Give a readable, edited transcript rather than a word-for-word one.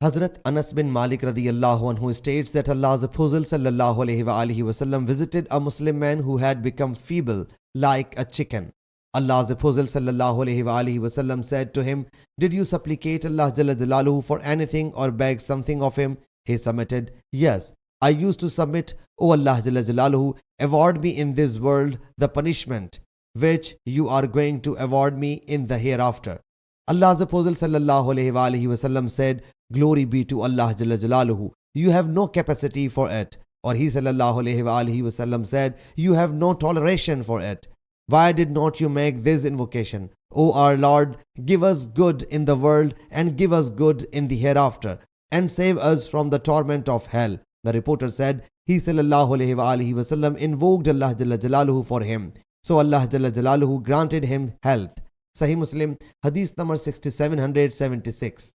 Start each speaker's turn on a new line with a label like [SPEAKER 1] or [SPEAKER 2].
[SPEAKER 1] Hazrat Anas bin Malik radiyallahu anhu states that Allah's Apostle sallallahu alaihi wasallam visited a Muslim man who had become feeble like a chicken. Allah's Apostle sallallahu alaihi wasallam said to him, "Did you supplicate Allah Jalla Jalaluhu for anything or beg something of him?" He submitted, "Yes, I used to submit, O Allah Jalla Jalaluhu, award me in this world the punishment which you are going to award me in the hereafter." Allah's Apostle sallallahu alaihi wasallam said, "Glory be to Allah Jalla Jalaluhu, you have no capacity for it." Or he sallallahu alaihi wasallam said, "You have no toleration for it. Why did not you make this invocation? O our Lord, give us good in the world and give us good in the hereafter, and save us from the torment of hell." The reporter said, he sallallahu alaihi wasallam invoked Allah Jalla Jalaluhu for him. So Allah Jalla Jalaluhu granted him health. Sahih Muslim Hadees number 6776.